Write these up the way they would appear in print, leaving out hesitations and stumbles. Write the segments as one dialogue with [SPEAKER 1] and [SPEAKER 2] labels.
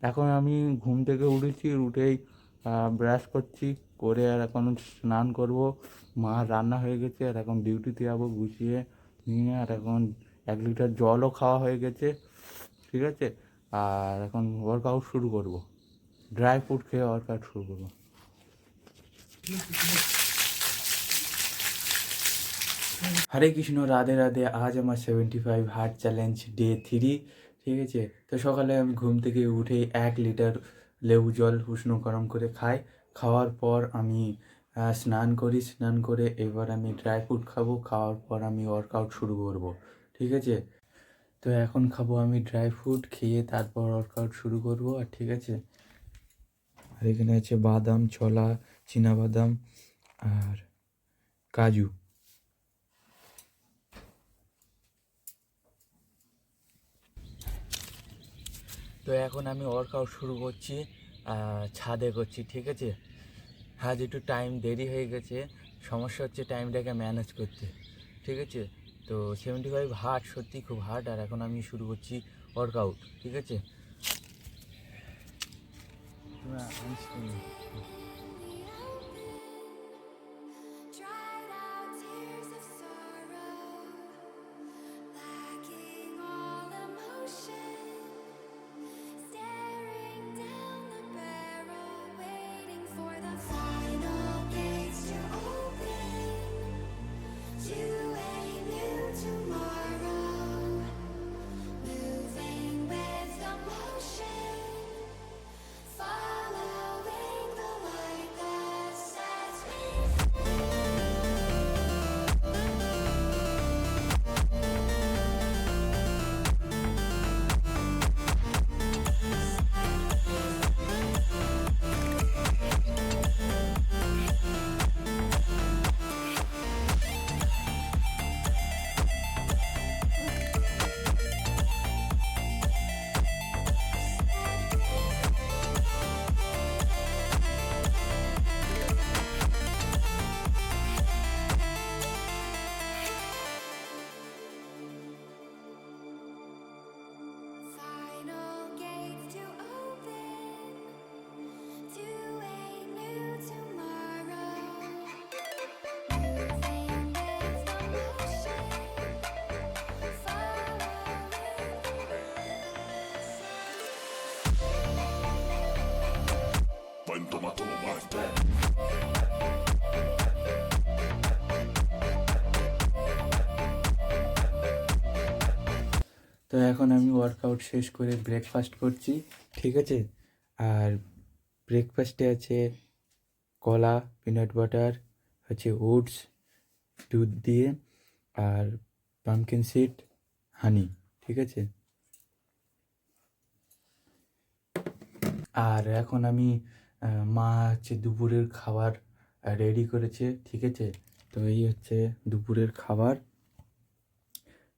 [SPEAKER 1] এখন আমি ঘুম থেকে উঠেছি, উঠেই ব্রাশ করছি, করে আর এখন স্নান করব। মা রান্না হয়ে গেছে, আর এখন ডিউটিতে যাবো গুছিয়ে নিয়ে। আর এখন 1 লিটার জলও খাওয়া হয়ে গেছে, ঠিক আছে। আর এখন ওয়ার্কআউট শুরু করব, ড্রাই ফ্রুট খেয়ে ওয়ার্কআউট শুরু করবো। হরে কৃষ্ণ, রাধে রাধে। আজ আমার 75 হার্ট চ্যালেঞ্জ ডে 3, ঠিক আছে। তো সকালে আমি ঘুম থেকে উঠে 1 লিটার লেবু জল উষ্ণ গরম করে খাই। খাওয়ার পর আমি স্নান করি, স্নান করে এবার আমি ড্রাই ফ্রুট খাবো। খাওয়ার পর আমি ওয়ার্কআউট শুরু করব, ঠিক আছে। তো এখন খাবো আমি ড্রাই ফ্রুট, খেয়ে তারপর ওয়ার্কআউট শুরু করব। আর ঠিক আছে, আর এখানে আছে বাদাম, ছোলা, বাদাম আর কাজু। তো এখন আমি ওয়ার্কআউট শুরু করছি, ছাদে করছি, ঠিক আছে। আজ একটু টাইম দেরি হয়ে গেছে, সমস্যা হচ্ছে টাইমটাকে ম্যানেজ করতে, ঠিক আছে। তো 75 হার্ড, সত্যি খুব হার্ড। আর এখন আমি শুরু করছি ওয়ার্কআউট, ঠিক আছে। তো এখন আমি ওয়ার্কআউট শেষ করে ব্রেকফাস্ট করছি, ঠিক আছে। আর ব্রেকফাস্টে আছে কলা, পিনাট বাটার, হচ্ছে ওটস দুধ দিয়ে, আর পামকিন সিড, হানি, ঠিক আছে। আর এখন আমি মা হচ্ছে দুপুরের খাবার রেডি করেছে, ঠিক আছে। তো এই হচ্ছে দুপুরের খাবার: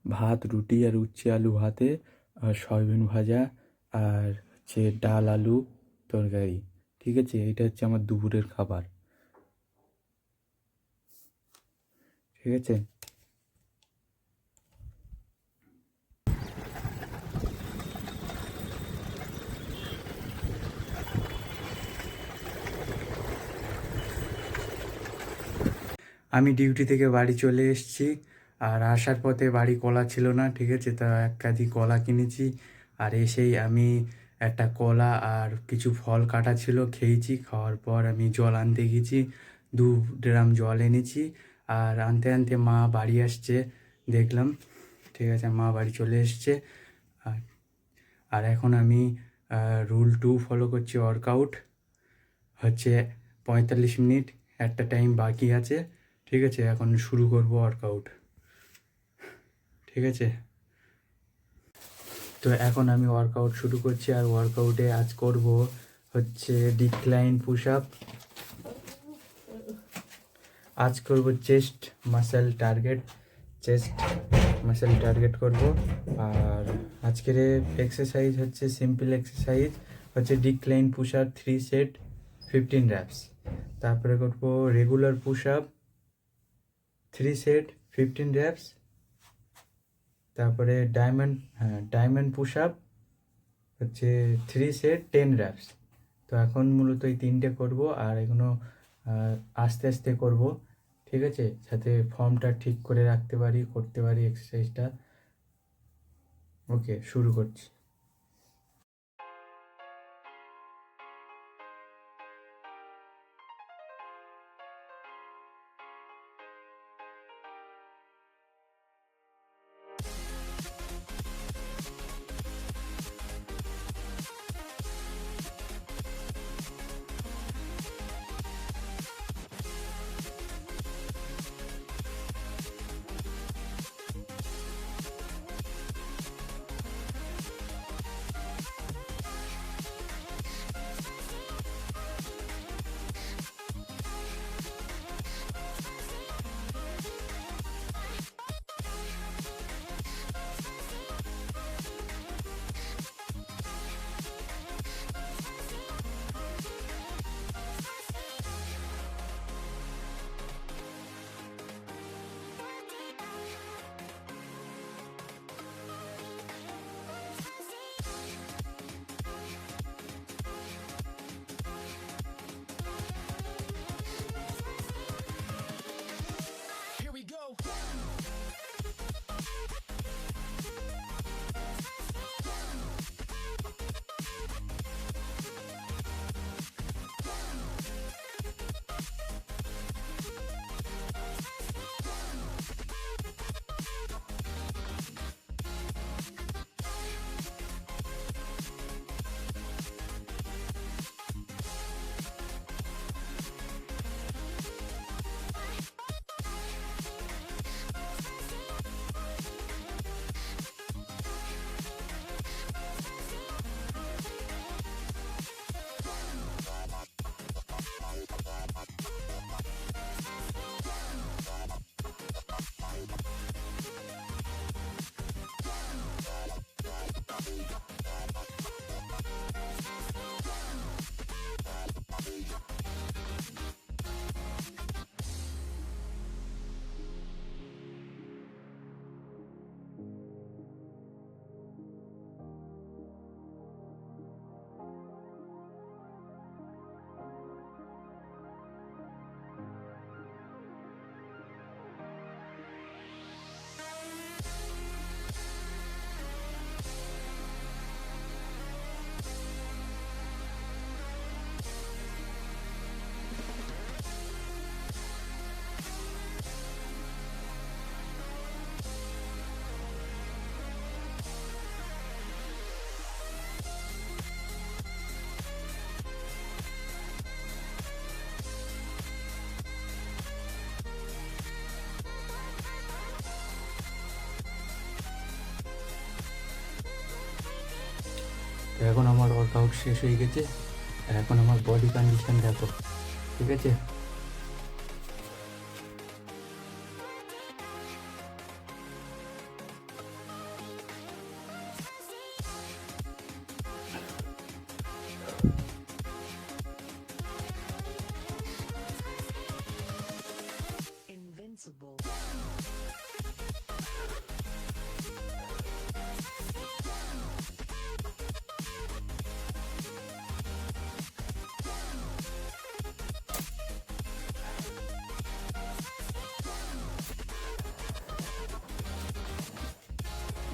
[SPEAKER 1] ভাত, রুটি আর উচ্ছে আলু ভাতে, আর সয়াবিন ভাজা, আর হচ্ছে ডাল আলু তরকারি, ঠিক আছে। এটা হচ্ছে আমার দুপুরের খাবার, ঠিক আছে। আমি ডিউটি থেকে বাড়ি চলে এসেছি। আর আসার পথে বাড়ি কলা ছিল না, ঠিক আছে। তা 1 কেজি কলা কিনেছি। আর এসেই আমি একটা কলা আর কিছু ফল কাটা ছিল, খেয়েছি। খাওয়ার পর আমি জল আনতে গেছি, 2 ড্রাম জল এনেছি। আর আনতে আনতে মা বাড়ি আসছে দেখলাম, ঠিক আছে। মা বাড়ি চলে এসছে। আর আর এখন আমি রুল 2 ফলো করছি। ওয়ার্কআউট হচ্ছে 45 মিনিট, একটা টাইম বাকি আছে, ঠিক আছে। এখন শুরু করব ওয়ার্কআউট, ঠিক আছে। তো এখন আমি ওয়ার্কআউট শুরু করছি। আর ওয়ার্কআউটে আজ করব হচ্ছে ডিক্লাইন পুশ আপ, আজ করব chest muscle target, chest muscle target করব। আর আজকের এক্সারসাইজ হচ্ছে সিম্পল এক্সারসাইজ, হচ্ছে decline push up 3 set 15 reps. তারপরে করব regular push up 3 set 15 reps. তারপরে ডায়মন্ড পুশ আপ হচ্ছে 3 সেট 10 র্যাপস। তো এখন মূলত এই 3টে করব, আর এগুলো আস্তে আস্তে করব, ঠিক আছে, যাতে ফর্মটা ঠিক করে রাখতে পারি, করতে পারি এক্সারসাইজটা। ওকে, শুরু করছি। তো এখন আমার ওয়ার্কআউট শেষ হয়ে গেছে, আর এখন আমার বডি কন্ডিশন দেখো, ঠিক আছে।
[SPEAKER 2] Invincible.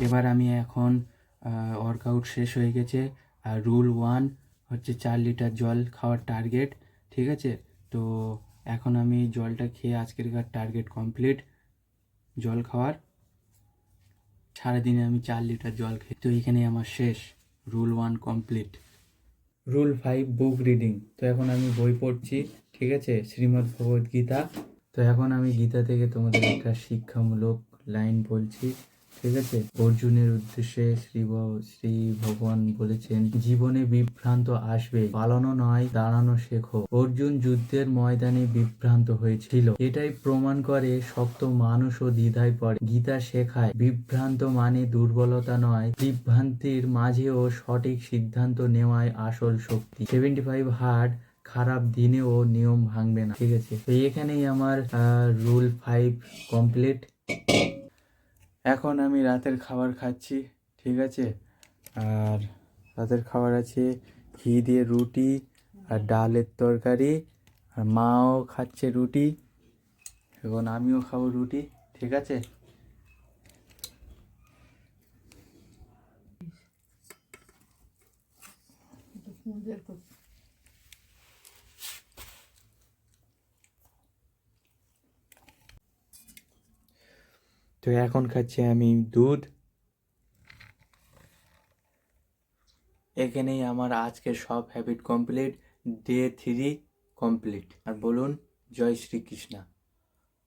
[SPEAKER 1] এবার আমি এখন ওয়ার্কআউট শেষ হয়ে গেছে, আর রুল 1 হচ্ছে 4 লিটার জল খাওয়ার টার্গেট, ঠিক আছে। তো এখন আমি জলটা খেয়ে আজকেরকার টার্গেট কমপ্লিট জল খাওয়ার। সারাদিনে আমি 4 লিটার জল খাই, তো এখানে আমার শেষ, rule 1 complete. Rule 5 book reading. তো এখন আমি বই পড়ছি, ঠিক আছে, শ্রীমদ্ ভগবদ গীতা। তো এখন আমি গীতা থেকে তোমাদের একটা শিক্ষামূলক লাইন বলছি, ঠিক আছে। অর্জুনের উদ্দেশ্যে শ্রী ভগবান বলেছেন, জীবনে বিভ্রান্ত আসবে, পালানো নয় দাঁড়ানো শেখো। অর্জুন যুদ্ধের ময়দানে বিভ্রান্ত হয়েছিল, এটাই প্রমাণ করে শক্ত মানুষও দ্বিধায় পড়ে। গীতা শেখায় বিভ্রান্ত মানে দুর্বলতা নয়, বিভ্রান্তির মাঝেও সঠিক সিদ্ধান্ত নেওয়াই আসল শক্তি। 75 হার্ড, খারাপ দিনেও নিয়ম ভাঙবে না, ঠিক আছে। তো এখানেই আমার রুল 5 কমপ্লিট। এখন আমি রাতের খাবার খাচ্ছি, ঠিক আছে। আর রাতের খাবার আছে ঘি দিয়ে রুটি আর ডালের তরকারি, আর মাও খাচ্ছে রুটি, এখন আমিও খাবো রুটি, ঠিক আছে? তো এখন খাচ্ছি আমি দুধ। এখানেই আমার আজকের সব হ্যাবিট কমপ্লিট, ডে 3 কমপ্লিট। আর বলুন জয় শ্রীকৃষ্ণ।